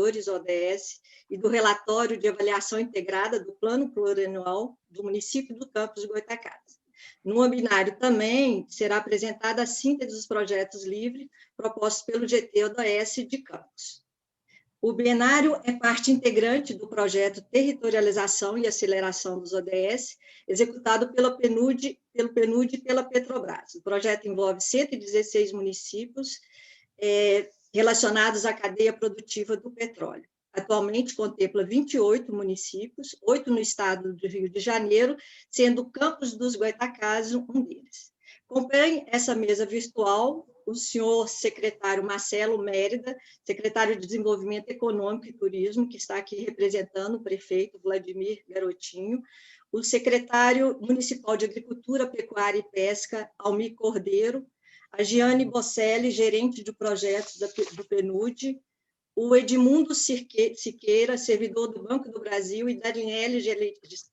indicadores ODS e do relatório de avaliação integrada do Plano Plurianual do município do Campos de Goytacazes. No webinário também será apresentada a síntese dos projetos livres propostos pelo GT-ODS de Campos. O biennário é parte integrante do projeto Territorialização e Aceleração dos ODS, executado pelo PNUD e pela Petrobras. O projeto envolve 116 municípios relacionados à cadeia produtiva do petróleo. Atualmente contempla 28 municípios, 8 no estado do Rio de Janeiro, sendo Campos dos Goytacazes um deles. Acompanhe essa mesa virtual o senhor secretário Marcelo Mérida, secretário de Desenvolvimento Econômico e Turismo, que está aqui representando o prefeito Vladimir Garotinho, o secretário municipal de Agricultura, Pecuária e Pesca, Almir Cordeiro, a Giane Bosselli, gerente de projetos do PNUD, o Edmundo Siqueira, servidor do Banco do Brasil, e Daniele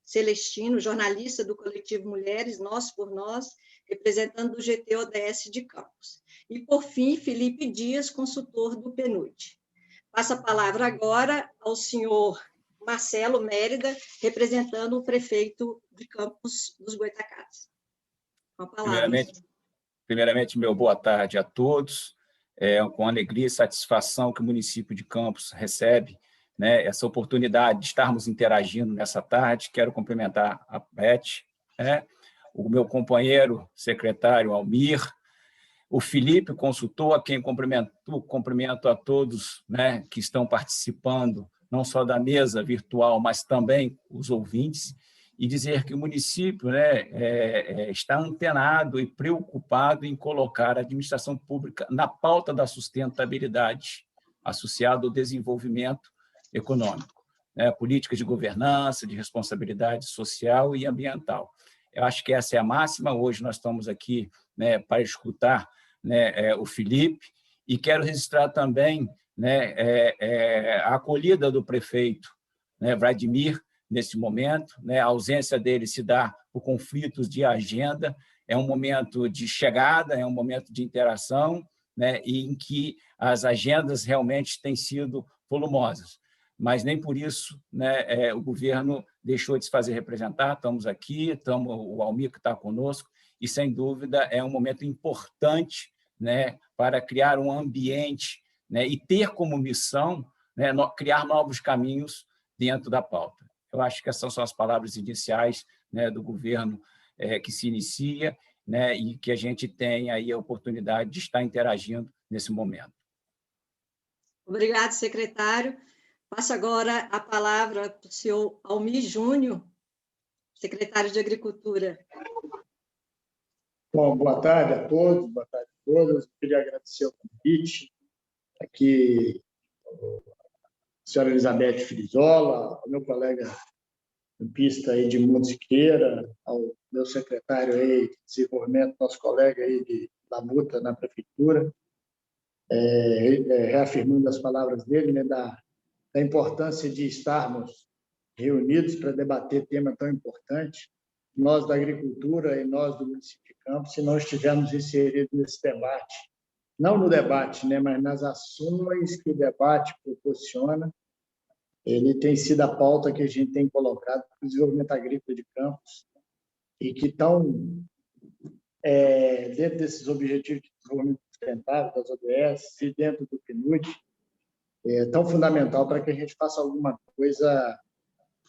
Celestino, jornalista do coletivo Mulheres Nós por Nós, representando o GT-ODS de Campos. E, por fim, Felipe Dias, consultor do PNUD. Passo a palavra agora ao senhor Marcelo Mérida, representando o prefeito de Campos dos Goytacazes. Com a palavra. Primeiramente, meu boa tarde a todos. É com alegria e satisfação que o município de Campos recebe, né, essa oportunidade de estarmos interagindo nessa tarde. Quero cumprimentar a Beth, o meu companheiro secretário Almir, o Felipe, consultor, a quem cumprimento a todos, né, que estão participando, não só da mesa virtual, mas também os ouvintes, e dizer que o município, né, está antenado e preocupado em colocar a administração pública na pauta da sustentabilidade, associada ao desenvolvimento econômico, né, políticas de governança, de responsabilidade social e ambiental. Eu acho que essa é a máxima. Hoje nós estamos aqui, né, para escutar, né, o Felipe, e quero registrar também, né, a acolhida do prefeito, né, Vladimir, nesse momento, né, a ausência dele se dá por conflitos de agenda, é um momento de chegada, é um momento de interação, né, e em que as agendas realmente têm sido volumosas. Mas nem por isso, né, o governo deixou de se fazer representar. Estamos aqui, o Almir que está conosco, e, sem dúvida, é um momento importante, né, para criar um ambiente, né, e ter como missão, né, criar novos caminhos dentro da pauta. Eu acho que essas são as palavras iniciais, né, do governo que se inicia, né, e que a gente tem aí a oportunidade de estar interagindo nesse momento. Obrigado, secretário. Passo agora a palavra para o senhor Almir Júnior, secretário de Agricultura. Bom, boa tarde a todos, boa tarde a todas. Queria agradecer o convite aqui, a senhora Elizabeth Frizola, ao meu colega campista Edmundo Siqueira, ao meu secretário aí de desenvolvimento, nosso colega aí de labuta na prefeitura, reafirmando as palavras dele, né, da importância de estarmos reunidos para debater tema tão importante. Nós da agricultura e nós do município de Campos, se não estivermos inseridos nesse debate, não no debate, né, mas nas ações que o debate proporciona, ele tem sido a pauta que a gente tem colocado para o desenvolvimento agrícola de Campos e que estão dentro desses objetivos de desenvolvimento sustentável, das ODS, e dentro do PNUD, é tão fundamental para que a gente faça alguma coisa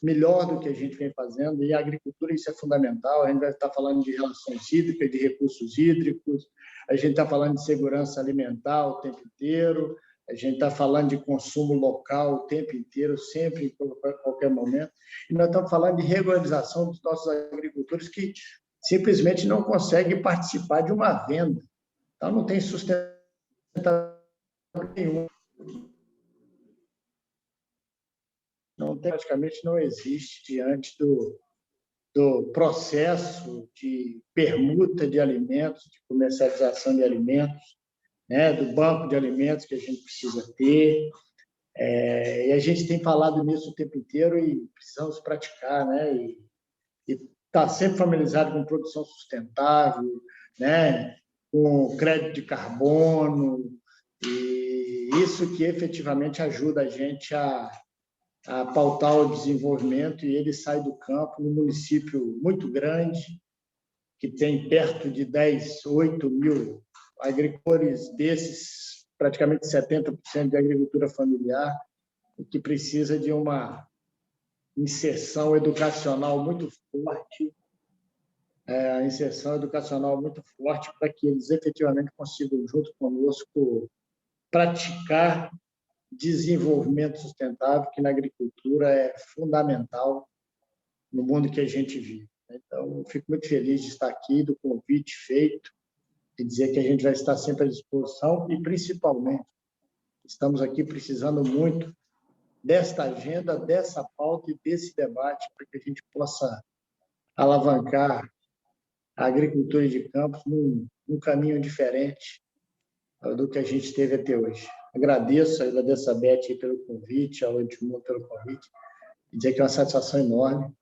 melhor do que a gente vem fazendo. E a agricultura, isso é fundamental. A gente vai estar falando de relações hídricas, de recursos hídricos, a gente está falando de segurança alimentar o tempo inteiro, a gente está falando de consumo local o tempo inteiro, sempre, em qualquer momento. E nós estamos falando de regularização dos nossos agricultores que simplesmente não conseguem participar de uma venda. Então, não tem sustentabilidade nenhuma. Praticamente não existe diante do processo de permuta de alimentos, de comercialização de alimentos, né, do banco de alimentos que a gente precisa ter. E a gente tem falado nisso o tempo inteiro e precisamos praticar, né, e estar sempre familiarizado com produção sustentável, né, com crédito de carbono, E isso que efetivamente ajuda a gente a pautar o desenvolvimento, e ele sai do campo num município muito grande, que tem perto de 8 mil agricultores, desses praticamente 70% de agricultura familiar, e que precisa de uma inserção educacional muito forte, para que eles efetivamente consigam, junto conosco, praticar desenvolvimento sustentável, que na agricultura é fundamental no mundo que a gente vive. Então, eu fico muito feliz de estar aqui, do convite feito, e dizer que a gente vai estar sempre à disposição, e principalmente estamos aqui precisando muito desta agenda, dessa pauta e desse debate, para que a gente possa alavancar a agricultura de campos num caminho diferente do que a gente teve até hoje. Agradeço a Beth pelo convite, ao Edmundo pelo convite, e dizer que é uma satisfação enorme.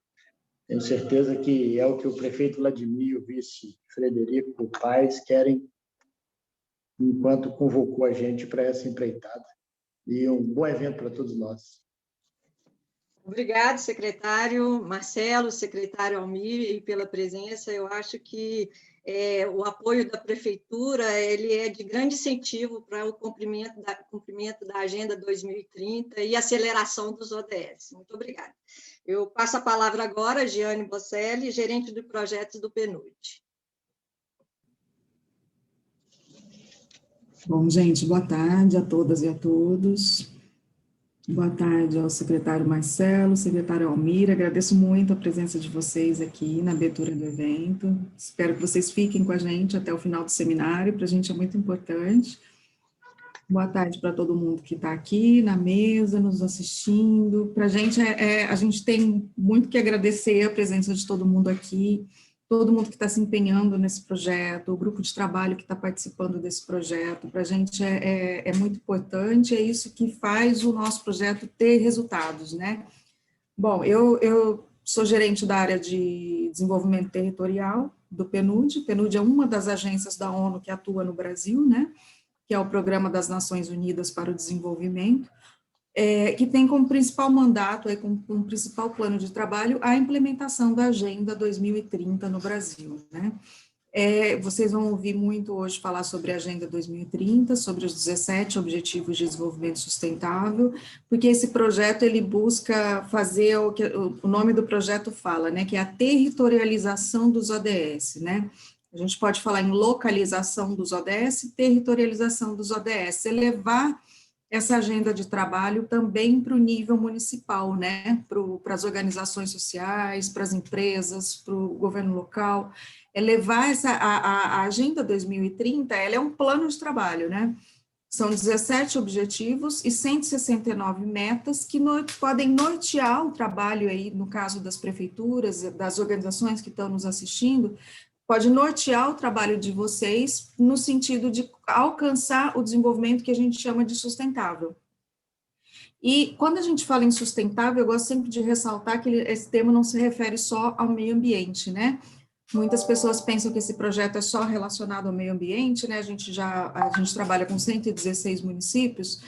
Tenho certeza que é o que o prefeito Vladimir e o vice Frederico Paes querem, enquanto convocou a gente para essa empreitada. E um bom evento para todos nós. Obrigado, secretário Marcelo, secretário Almir, e pela presença. Eu acho que o apoio da prefeitura ele é de grande incentivo para o cumprimento da Agenda 2030 e aceleração dos ODS. Muito obrigada. Eu passo a palavra agora a Giane Bocelli, gerente de projetos do PNUD. Bom, gente, boa tarde a todas e a todos. Boa tarde ao secretário Marcelo, secretário Almir. Agradeço muito a presença de vocês aqui na abertura do evento. Espero que vocês fiquem com a gente até o final do seminário, para a gente é muito importante. Boa tarde para todo mundo que está aqui na mesa, nos assistindo. Para a gente tem muito que agradecer a presença de todo mundo aqui, todo mundo que está se empenhando nesse projeto, o grupo de trabalho que está participando desse projeto. Para a gente é muito importante, é isso que faz o nosso projeto ter resultados, né? Bom, eu sou gerente da área de desenvolvimento territorial do PNUD. O PNUD é uma das agências da ONU que atua no Brasil, né? Que é o Programa das Nações Unidas para o Desenvolvimento, que tem como principal mandato, como principal plano de trabalho, a implementação da Agenda 2030 no Brasil, né? Vocês vão ouvir muito hoje falar sobre a Agenda 2030, sobre os 17 Objetivos de Desenvolvimento Sustentável, porque esse projeto, ele busca fazer o que o nome do projeto fala, né, que é a territorialização dos ODS, né? A gente pode falar em localização dos ODS, territorialização dos ODS, elevar essa agenda de trabalho também para o nível municipal, né, para as organizações sociais, para as empresas, para o governo local, levar a Agenda 2030, ela é um plano de trabalho, né, são 17 objetivos e 169 metas que podem nortear o trabalho aí, no caso das prefeituras, das organizações que estão nos assistindo, pode nortear o trabalho de vocês no sentido de alcançar o desenvolvimento que a gente chama de sustentável. E quando a gente fala em sustentável, eu gosto sempre de ressaltar que esse termo não se refere só ao meio ambiente, né? Muitas pessoas pensam que esse projeto é só relacionado ao meio ambiente, né? A gente trabalha com 116 municípios,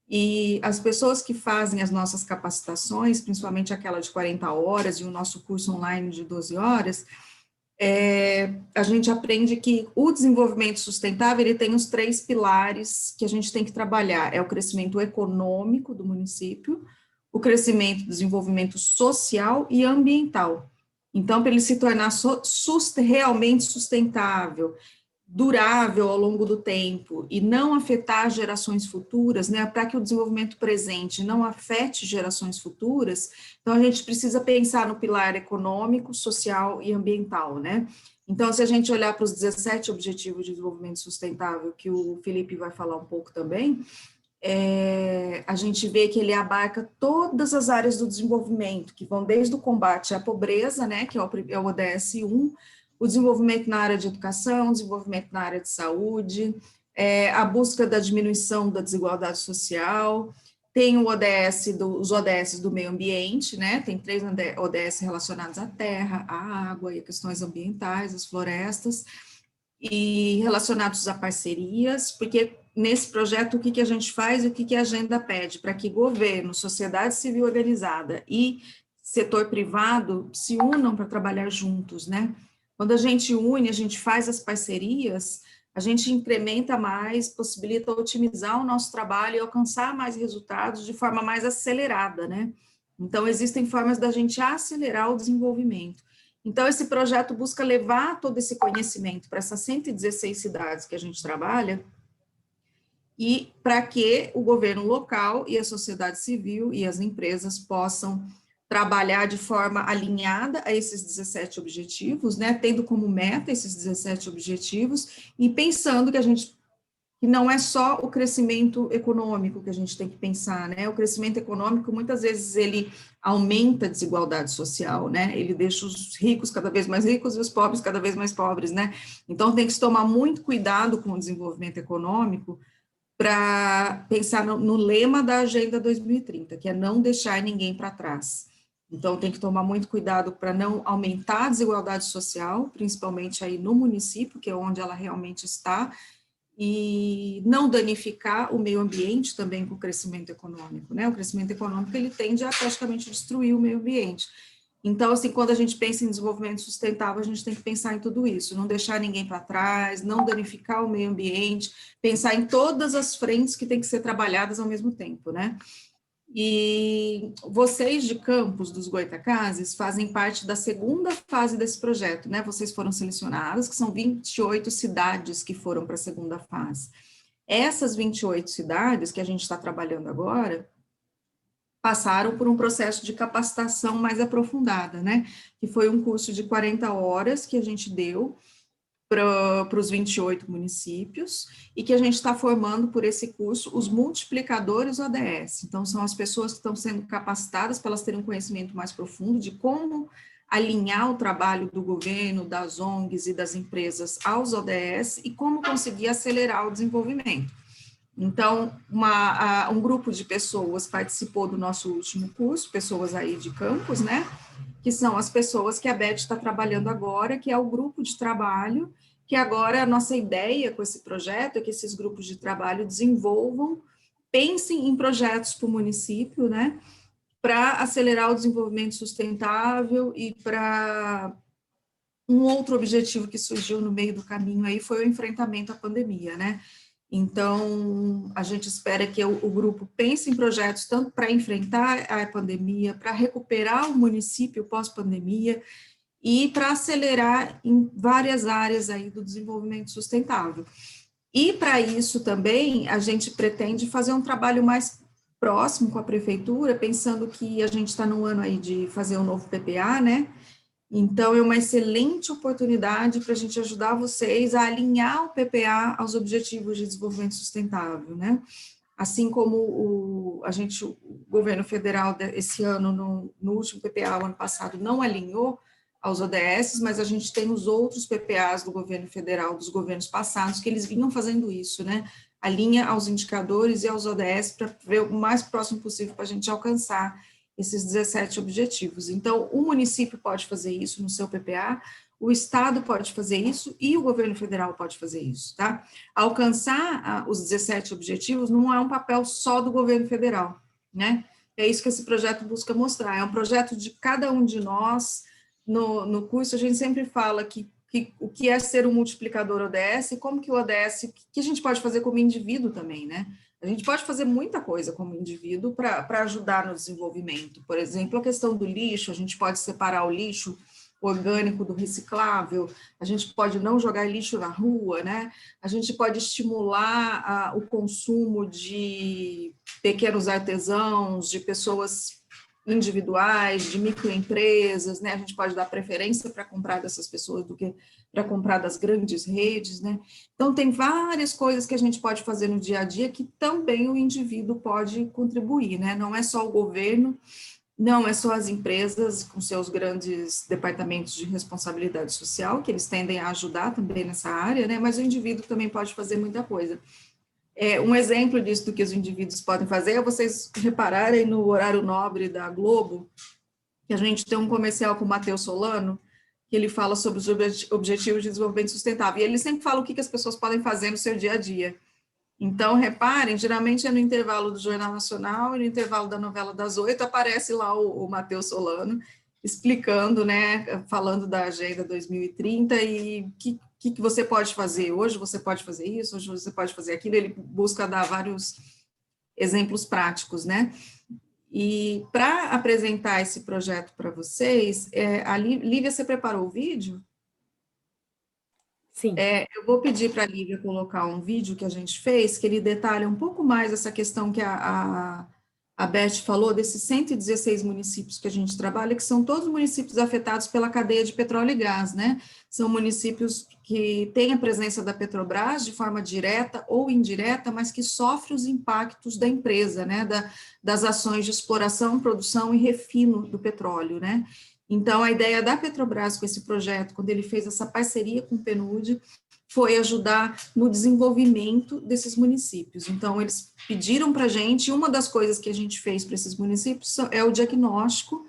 e as pessoas que fazem as nossas capacitações, principalmente aquela de 40 horas e o nosso curso online de 12 horas, a gente aprende que o desenvolvimento sustentável, ele tem os 3 pilares que a gente tem que trabalhar, é o crescimento econômico do município, o crescimento, desenvolvimento social e ambiental. Então, para ele se tornar realmente sustentável, durável ao longo do tempo e não afetar gerações futuras, né, para que o desenvolvimento presente não afete gerações futuras, então a gente precisa pensar no pilar econômico, social e ambiental, né? Então, se a gente olhar para os 17 Objetivos de Desenvolvimento Sustentável, que o Felipe vai falar um pouco também, a gente vê que ele abarca todas as áreas do desenvolvimento, que vão desde o combate à pobreza, né, que é o ODS 1, o desenvolvimento na área de educação, desenvolvimento na área de saúde, a busca da diminuição da desigualdade social, tem os ODS do meio ambiente, né, tem 3 ODS relacionados à terra, à água e a questões ambientais, as florestas, e relacionados a parcerias, porque nesse projeto, o que a gente faz e o que a agenda pede, para que governo, sociedade civil organizada e setor privado se unam para trabalhar juntos, né? Quando a gente une, a gente faz as parcerias, a gente incrementa mais, possibilita otimizar o nosso trabalho e alcançar mais resultados de forma mais acelerada, né? Então, existem formas da gente acelerar o desenvolvimento. Então, esse projeto busca levar todo esse conhecimento para essas 116 cidades que a gente trabalha, e para que o governo local e a sociedade civil e as empresas possam trabalhar de forma alinhada a esses 17 objetivos, né, tendo como meta esses 17 objetivos, e pensando que não é só o crescimento econômico que a gente tem que pensar, né, o crescimento econômico, muitas vezes, ele aumenta a desigualdade social, né, ele deixa os ricos cada vez mais ricos e os pobres cada vez mais pobres, né, então tem que se tomar muito cuidado com o desenvolvimento econômico, para pensar no lema da Agenda 2030, que é não deixar ninguém para trás. Então, tem que tomar muito cuidado para não aumentar a desigualdade social, principalmente aí no município, que é onde ela realmente está, e não danificar o meio ambiente também com o crescimento econômico, né? O crescimento econômico, ele tende a praticamente destruir o meio ambiente. Então, assim, quando a gente pensa em desenvolvimento sustentável, a gente tem que pensar em tudo isso, não deixar ninguém para trás, não danificar o meio ambiente, pensar em todas as frentes que têm que ser trabalhadas ao mesmo tempo, né? E vocês de Campos dos Goytacazes fazem parte da segunda fase desse projeto, né? Vocês foram selecionados, que são 28 cidades que foram para a segunda fase. Essas 28 cidades que a gente está trabalhando agora, passaram por um processo de capacitação mais aprofundada, né, que foi um curso de 40 horas que a gente deu para os 28 municípios, e que a gente está formando por esse curso os multiplicadores ODS, então são as pessoas que estão sendo capacitadas para elas terem um conhecimento mais profundo de como alinhar o trabalho do governo, das ONGs e das empresas aos ODS, e como conseguir acelerar o desenvolvimento. Então, um grupo de pessoas participou do nosso último curso, pessoas aí de Campos, né, que são as pessoas que a Beth está trabalhando agora, que é o grupo de trabalho, que agora a nossa ideia com esse projeto é que esses grupos de trabalho desenvolvam, pensem em projetos para o município, né, para acelerar o desenvolvimento sustentável. E para um outro objetivo que surgiu no meio do caminho aí foi o enfrentamento à pandemia, né. Então, a gente espera que o grupo pense em projetos tanto para enfrentar a pandemia, para recuperar o município pós-pandemia e para acelerar em várias áreas aí do desenvolvimento sustentável. E para isso também, a gente pretende fazer um trabalho mais próximo com a prefeitura, pensando que a gente está no ano aí de fazer um novo PPA, né? Então, é uma excelente oportunidade para a gente ajudar vocês a alinhar o PPA aos objetivos de desenvolvimento sustentável, né? Assim como o governo federal, esse ano, no último PPA, o ano passado, não alinhou aos ODS, mas a gente tem os outros PPAs do governo federal, dos governos passados, que eles vinham fazendo isso, né? Alinha aos indicadores e aos ODS para ver o mais próximo possível para a gente alcançar esses 17 objetivos. Então, o município pode fazer isso no seu PPA, o Estado pode fazer isso e o governo federal pode fazer isso, tá? Alcançar os 17 objetivos não é um papel só do governo federal, né? É isso que esse projeto busca mostrar, é um projeto de cada um de nós. No curso, a gente sempre fala que o que é ser um multiplicador ODS e como que o ODS, que a gente pode fazer como indivíduo também, né? A gente pode fazer muita coisa como indivíduo para ajudar no desenvolvimento. Por exemplo, a questão do lixo, a gente pode separar o lixo orgânico do reciclável, a gente pode não jogar lixo na rua, né? A gente pode estimular o consumo de pequenos artesãos, de pessoas individuais, de microempresas, né? A gente pode dar preferência para comprar dessas pessoas do que para comprar das grandes redes, né? Então, tem várias coisas que a gente pode fazer no dia a dia que também o indivíduo pode contribuir, né? Não é só o governo, não é só as empresas com seus grandes departamentos de responsabilidade social, que eles tendem a ajudar também nessa área, né? Mas o indivíduo também pode fazer muita coisa. Um exemplo disso do que os indivíduos podem fazer é vocês repararem no horário nobre da Globo, que a gente tem um comercial com o Matheus Solano, que ele fala sobre os objetivos de desenvolvimento sustentável, e ele sempre fala o que as pessoas podem fazer no seu dia a dia. Então, reparem, geralmente é no intervalo do Jornal Nacional e no intervalo da novela das 8, aparece lá o Matheus Solano explicando, né, falando da Agenda 2030 e o que você pode fazer. Hoje você pode fazer isso, hoje você pode fazer aquilo. Ele busca dar vários exemplos práticos, né? E para apresentar esse projeto para vocês, Lívia, você preparou o vídeo? Sim. Eu vou pedir para a Lívia colocar um vídeo que a gente fez, que ele detalha um pouco mais essa questão que a Beth falou, desses 116 municípios que a gente trabalha, que são todos municípios afetados pela cadeia de petróleo e gás, né? São municípios que têm a presença da Petrobras de forma direta ou indireta, mas que sofrem os impactos da empresa, né? Das ações de exploração, produção e refino do petróleo, né? Então, a ideia da Petrobras com esse projeto, quando ele fez essa parceria com o PNUD, foi ajudar no desenvolvimento desses municípios. Então, eles pediram para a gente, uma das coisas que a gente fez para esses municípios é o diagnóstico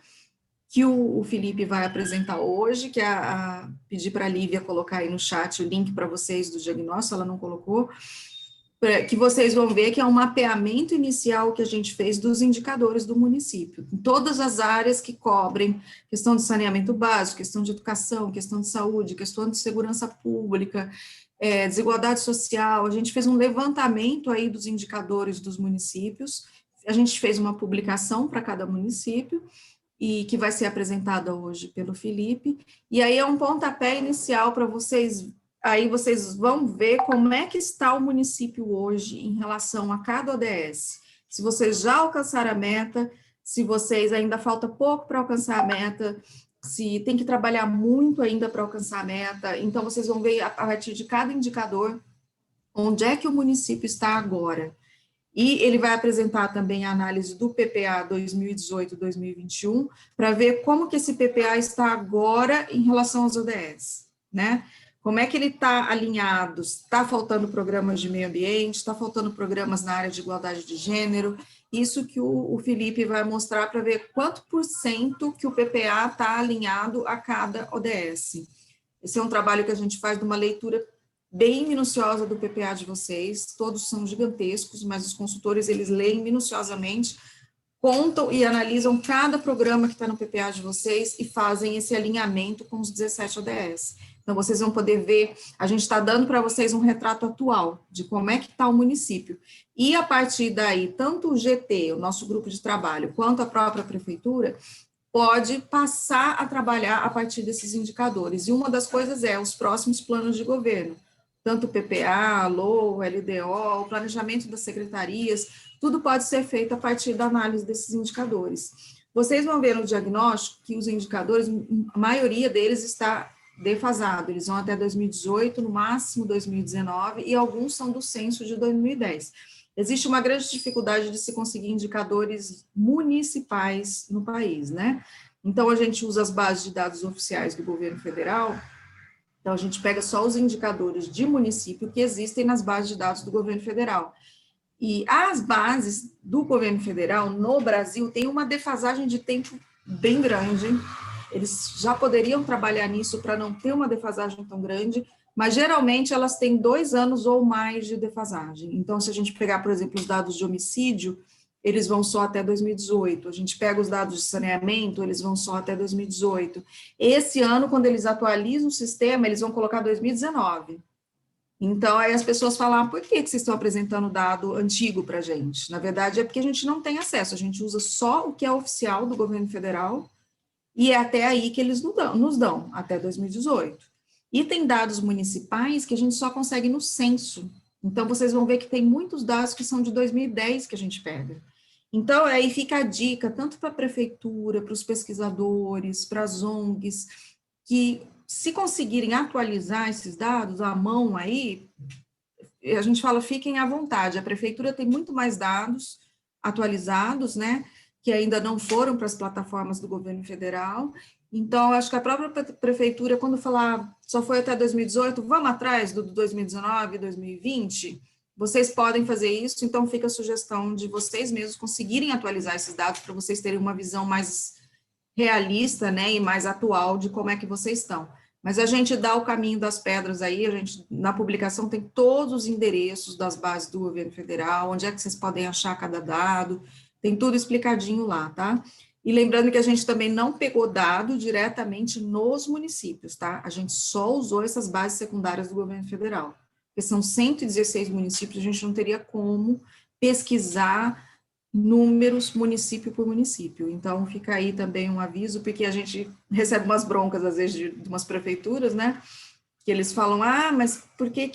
que o Felipe vai apresentar hoje, que pedir para a Lívia colocar aí no chat o link para vocês do diagnóstico, ela não colocou, que vocês vão ver que é um mapeamento inicial que a gente fez dos indicadores do município, em todas as áreas que cobrem questão de saneamento básico, questão de educação, questão de saúde, questão de segurança pública, desigualdade social. A gente fez um levantamento aí dos indicadores dos municípios, a gente fez uma publicação para cada município, e que vai ser apresentada hoje pelo Felipe, e aí é um pontapé inicial para vocês. Aí vocês vão ver como é que está o município hoje em relação a cada ODS. Se vocês já alcançaram a meta, se vocês ainda falta pouco para alcançar a meta, se tem que trabalhar muito ainda para alcançar a meta. Então, vocês vão ver a partir de cada indicador onde é que o município está agora. E ele vai apresentar também a análise do PPA 2018-2021 para ver como que esse PPA está agora em relação aos ODS, né? Como é que ele está alinhado? Está faltando programas de meio ambiente, está faltando programas na área de igualdade de gênero, isso que o Felipe vai mostrar para ver quanto % que o PPA está alinhado a cada ODS. Esse é um trabalho que a gente faz de uma leitura bem minuciosa do PPA de vocês, todos são gigantescos, mas os consultores, eles leem minuciosamente, contam e analisam cada programa que está no PPA de vocês e fazem esse alinhamento com os 17 ODS. Então, vocês vão poder ver, a gente está dando para vocês um retrato atual de como é que está o município. E, a partir daí, tanto o GT, o nosso grupo de trabalho, quanto a própria prefeitura, pode passar a trabalhar a partir desses indicadores. E uma das coisas é os próximos planos de governo, tanto o PPA, a LOA, o LDO, o planejamento das secretarias, tudo pode ser feito a partir da análise desses indicadores. Vocês vão ver no diagnóstico que os indicadores, a maioria deles está defasado, eles vão até 2018, no máximo 2019, e alguns são do censo de 2010. Existe uma grande dificuldade de se conseguir indicadores municipais no país, né? Então, a gente usa as bases de dados oficiais do governo federal. Então, a gente pega só os indicadores de município que existem nas bases de dados do governo federal. E as bases do governo federal no Brasil têm uma defasagem de tempo bem grande. Eles já poderiam trabalhar nisso para não ter uma defasagem tão grande, mas geralmente elas têm 2 anos ou mais de defasagem. Então, se a gente pegar, por exemplo, os dados de homicídio, eles vão só até 2018. A gente pega os dados de saneamento, eles vão só até 2018. Esse ano, quando eles atualizam o sistema, eles vão colocar 2019. Então, aí as pessoas falam, por que vocês estão apresentando dado antigo para a gente? Na verdade, é porque a gente não tem acesso, a gente usa só o que é oficial do governo federal, e é até aí que eles nos dão, até 2018. E tem dados municipais que a gente só consegue no censo. Então, vocês vão ver que tem muitos dados que são de 2010 que a gente pega. Então, aí fica a dica, tanto para a prefeitura, para os pesquisadores, para as ONGs, que se conseguirem atualizar esses dados à mão aí, a gente fala, fiquem à vontade. A prefeitura tem muito mais dados atualizados, né, que ainda não foram para as plataformas do governo federal. Então, acho que a própria prefeitura, quando falar só foi até 2018, vamos atrás do 2019, 2020, vocês podem fazer isso, então fica a sugestão de vocês mesmos conseguirem atualizar esses dados para vocês terem uma visão mais realista, né, e mais atual de como é que vocês estão. Mas a gente dá o caminho das pedras aí, a gente, na publicação tem todos os endereços das bases do governo federal, onde é que vocês podem achar cada dado, tem tudo explicadinho lá, tá? E lembrando que a gente também não pegou dado diretamente nos municípios, tá? A gente só usou essas bases secundárias do governo federal, porque são 116 municípios, a gente não teria como pesquisar números município por município. Então, fica aí também um aviso, porque a gente recebe umas broncas, às vezes, de umas prefeituras, né? Que eles falam, mas por que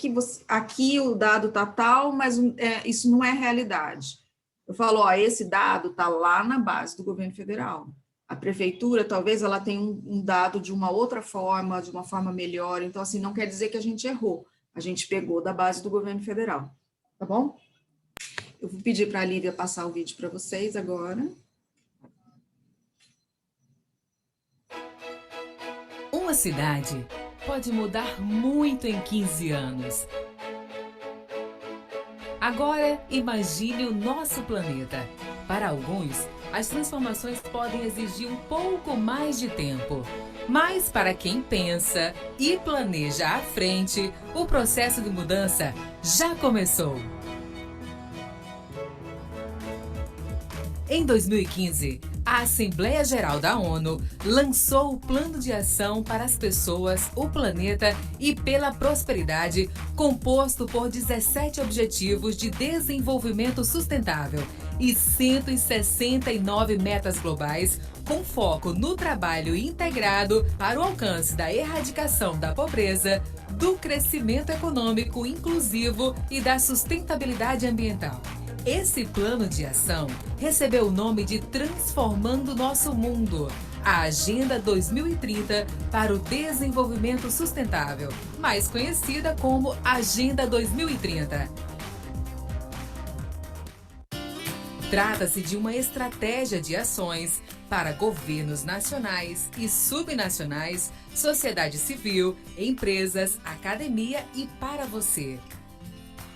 aqui o dado está tal, mas isso não é realidade. Eu falo, esse dado está lá na base do governo federal. A prefeitura, talvez, ela tenha um dado de uma outra forma, de uma forma melhor. Então, assim, não quer dizer que a gente errou. A gente pegou da base do governo federal. Tá bom? Eu vou pedir para a Lívia passar o vídeo para vocês agora. Uma cidade pode mudar muito em 15 anos. Agora, imagine o nosso planeta. Para alguns, as transformações podem exigir um pouco mais de tempo. Mas para quem pensa e planeja à frente, o processo de mudança já começou. Em 2015, a Assembleia Geral da ONU lançou o Plano de Ação para as Pessoas, o Planeta e pela Prosperidade, composto por 17 Objetivos de Desenvolvimento Sustentável e 169 metas globais, com foco no trabalho integrado para o alcance da erradicação da pobreza, do crescimento econômico inclusivo e da sustentabilidade ambiental. Esse plano de ação recebeu o nome de Transformando Nosso Mundo, a Agenda 2030 para o Desenvolvimento Sustentável, mais conhecida como Agenda 2030. Trata-se de uma estratégia de ações para governos nacionais e subnacionais, sociedade civil, empresas, academia e para você.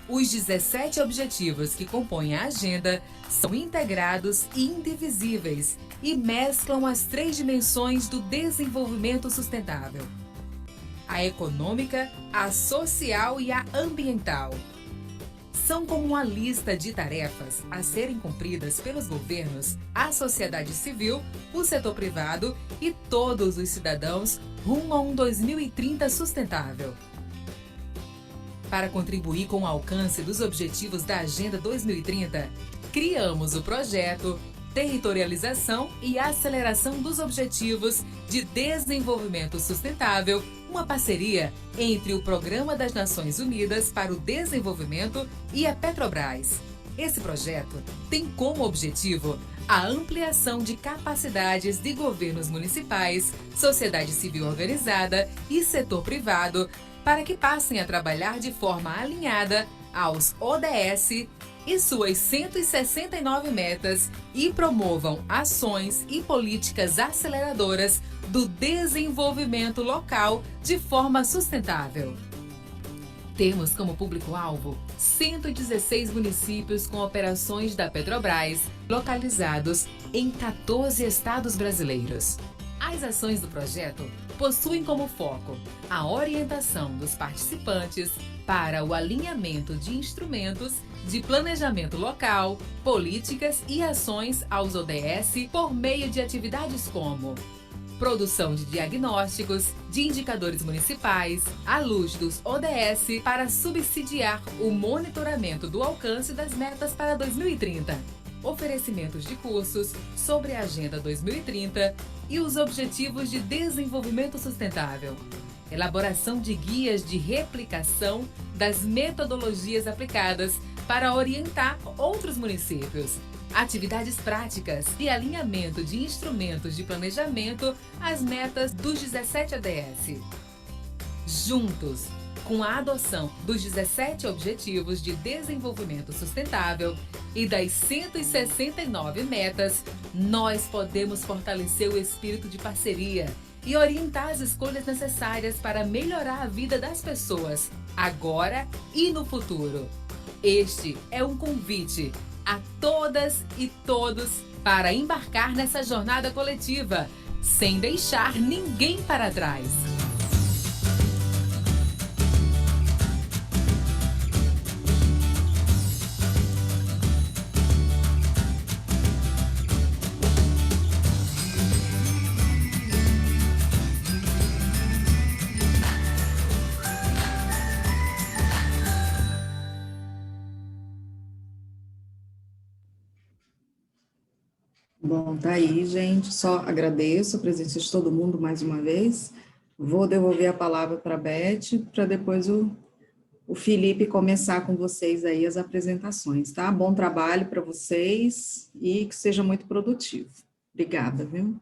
Os 17 objetivos que compõem a agenda são integrados e indivisíveis e mesclam as 3 dimensões do desenvolvimento sustentável: a econômica, a social e a ambiental. São como uma lista de tarefas a serem cumpridas pelos governos, a sociedade civil, o setor privado e todos os cidadãos rumo a um 2030 sustentável. Para contribuir com o alcance dos objetivos da Agenda 2030, criamos o projeto Territorialização e Aceleração dos Objetivos de Desenvolvimento Sustentável, uma parceria entre o Programa das Nações Unidas para o Desenvolvimento e a Petrobras. Esse projeto tem como objetivo a ampliação de capacidades de governos municipais, sociedade civil organizada e setor privado para que passem a trabalhar de forma alinhada aos ODS e suas 169 metas e promovam ações e políticas aceleradoras do desenvolvimento local de forma sustentável. Temos como público-alvo 116 municípios com operações da Petrobras, localizados em 14 estados brasileiros. As ações do projeto possuem como foco a orientação dos participantes para o alinhamento de instrumentos de planejamento local, políticas e ações aos ODS por meio de atividades como produção de diagnósticos, de indicadores municipais, à luz dos ODS para subsidiar o monitoramento do alcance das metas para 2030, oferecimentos de cursos sobre a Agenda 2030 e os Objetivos de Desenvolvimento Sustentável, elaboração de guias de replicação das metodologias aplicadas para orientar outros municípios, atividades práticas e alinhamento de instrumentos de planejamento às metas dos 17 ODS. Juntos, com a adoção dos 17 Objetivos de Desenvolvimento Sustentável e das 169 metas, nós podemos fortalecer o espírito de parceria e orientar as escolhas necessárias para melhorar a vida das pessoas, agora e no futuro. Este é um convite a todas e todos para embarcar nessa jornada coletiva, sem deixar ninguém para trás. Bom, tá aí, gente. Só agradeço a presença de todo mundo mais uma vez. Vou devolver a palavra para a Beth, para depois o Felipe começar com vocês aí as apresentações, tá? Bom trabalho para vocês e que seja muito produtivo. Obrigada, viu?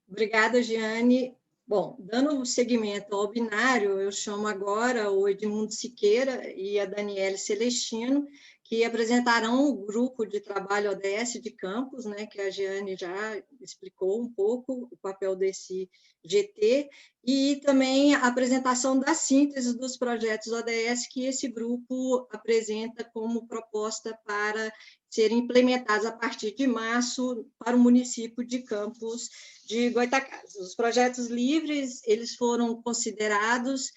Obrigada, Giane. Bom, dando seguimento ao binário, eu chamo agora o Edmundo Siqueira e a Daniele Celestino, que apresentarão o grupo de trabalho ODS de Campos, né, que a Giane já explicou um pouco o papel desse GT, e também a apresentação da síntese dos projetos ODS que esse grupo apresenta como proposta para serem implementados a partir de março para o município de Campos de Goytacazes. Os projetos livres, eles foram considerados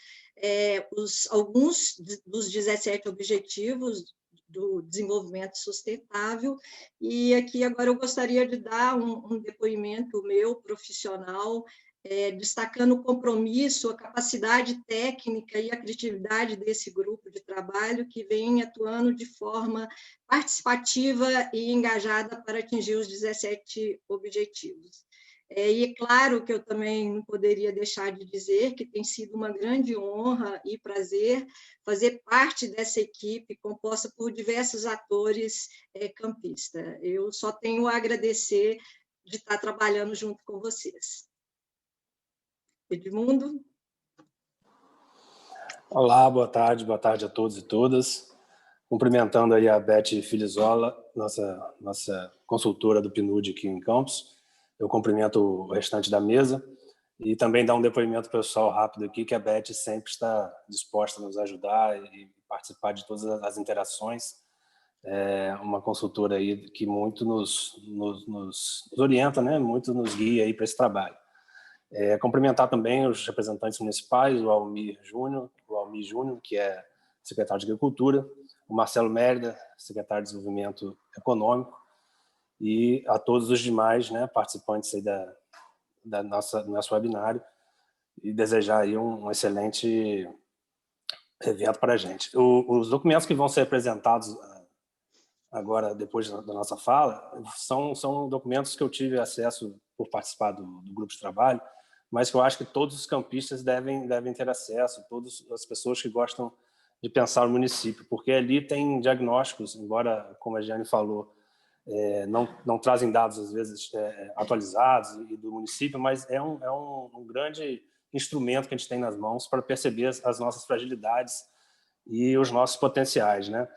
alguns dos 17 objetivos do desenvolvimento sustentável, e aqui agora eu gostaria de dar um depoimento meu, profissional, destacando o compromisso, a capacidade técnica e a criatividade desse grupo de trabalho que vem atuando de forma participativa e engajada para atingir os 17 objetivos. E é claro que eu também não poderia deixar de dizer que tem sido uma grande honra e prazer fazer parte dessa equipe composta por diversos atores campistas. Eu só tenho a agradecer de estar trabalhando junto com vocês. Edmundo? Olá, boa tarde a todos e todas. Cumprimentando aí a Beth Filizola, nossa consultora do PNUD aqui em Campos. Eu cumprimento o restante da mesa e também dar um depoimento pessoal rápido aqui, que a Beth sempre está disposta a nos ajudar e participar de todas as interações. É uma consultora aí que muito nos orienta, né? Muito nos guia aí para esse trabalho. Cumprimentar também os representantes municipais, o Almir Júnior, que é secretário de Agricultura, o Marcelo Mérida, secretário de Desenvolvimento Econômico, e a todos os demais, né, participantes aí do nosso webinário, e desejar aí um excelente evento para a gente. Os documentos que vão ser apresentados agora, depois da nossa fala, são documentos que eu tive acesso por participar do grupo de trabalho, mas que eu acho que todos os campistas devem ter acesso, todas as pessoas que gostam de pensar o município, porque ali tem diagnósticos, embora, como a Giane falou, não trazem dados, às vezes, atualizados e do município, mas é um grande instrumento que a gente tem nas mãos para perceber as nossas fragilidades e os nossos potenciais, né?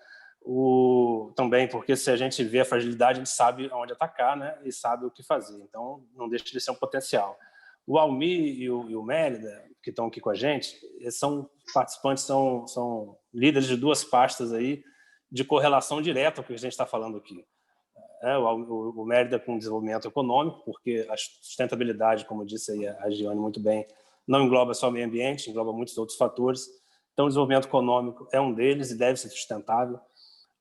Também porque se a gente vê a fragilidade, a gente sabe onde atacar, né? E sabe o que fazer. Então, não deixa de ser um potencial. O Almir e o Mérida, que estão aqui com a gente, são participantes, são líderes de duas pastas aí de correlação direta com o que a gente está falando aqui. O Mérida com desenvolvimento econômico, porque a sustentabilidade, como disse aí a Giane muito bem, não engloba só o meio ambiente, engloba muitos outros fatores. Então, o desenvolvimento econômico é um deles e deve ser sustentável.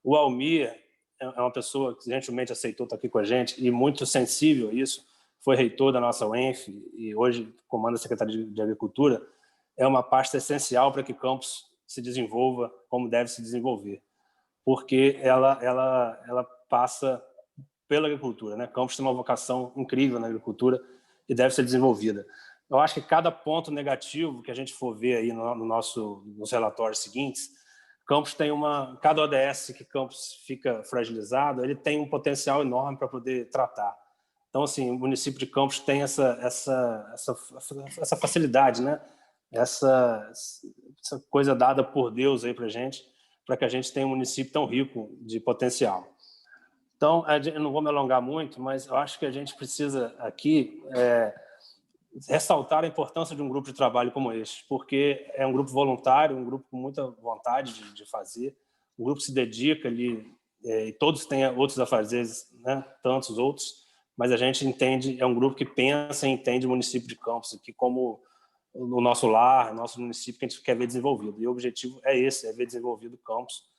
O Almir é uma pessoa que gentilmente aceitou estar aqui com a gente e muito sensível a isso, foi reitor da nossa UENF e hoje comanda a Secretaria de Agricultura. É uma pasta essencial para que Campos se desenvolva como deve se desenvolver, porque ela passa pela agricultura, né? Campos tem uma vocação incrível na agricultura e deve ser desenvolvida. Eu acho que cada ponto negativo que a gente for ver aí nos relatórios seguintes, Campos tem cada ODS que Campos fica fragilizado, ele tem um potencial enorme para poder tratar. Então, assim, o município de Campos tem essa facilidade, né? Essa coisa dada por Deus aí para a gente, para que a gente tenha um município tão rico de potencial. Então, eu não vou me alongar muito, mas eu acho que a gente precisa aqui ressaltar a importância de um grupo de trabalho como este, porque é um grupo voluntário, um grupo com muita vontade de fazer, o grupo se dedica ali, e todos têm outros afazeres, né? Tantos outros, mas a gente entende, é um grupo que pensa e entende o município de Campos aqui como o nosso lar, o nosso município que a gente quer ver desenvolvido. E o objetivo é esse, é ver desenvolvido Campos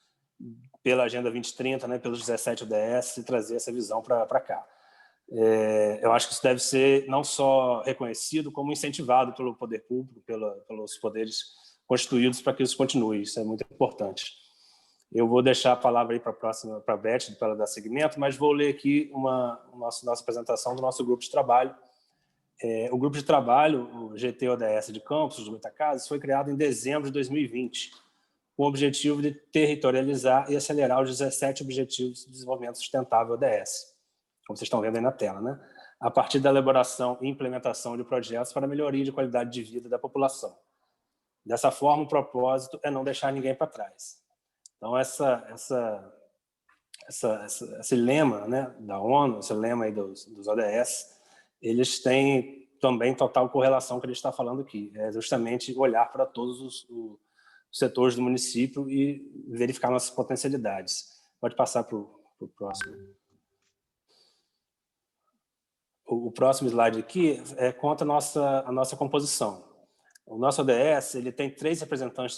pela Agenda 2030, né, pelos 17 ODS, e trazer essa visão para cá. Eu acho que isso deve ser não só reconhecido, como incentivado pelo poder público, pelos poderes constituídos para que isso continue. Isso é muito importante. Eu vou deixar a palavra aí para a próxima, para a Beth, para ela dar seguimento, mas vou ler aqui nossa apresentação do nosso grupo de trabalho. O grupo de trabalho, o GT-ODS de Campos, dos Goitacazes, foi criado em dezembro de 2020, com o objetivo de territorializar e acelerar os 17 Objetivos de Desenvolvimento Sustentável ODS, como vocês estão vendo aí na tela, né? A partir da elaboração e implementação de projetos para melhoria de qualidade de vida da população. Dessa forma, o propósito é não deixar ninguém para trás. Então, esse lema, né, da ONU, esse lema aí dos ODS, eles têm também total correlação com o que a gente está falando aqui. É justamente olhar para todos os setores do município e verificar nossas potencialidades. Pode passar para o próximo. O próximo slide aqui conta a nossa composição. O nosso ODS ele tem 3 representantes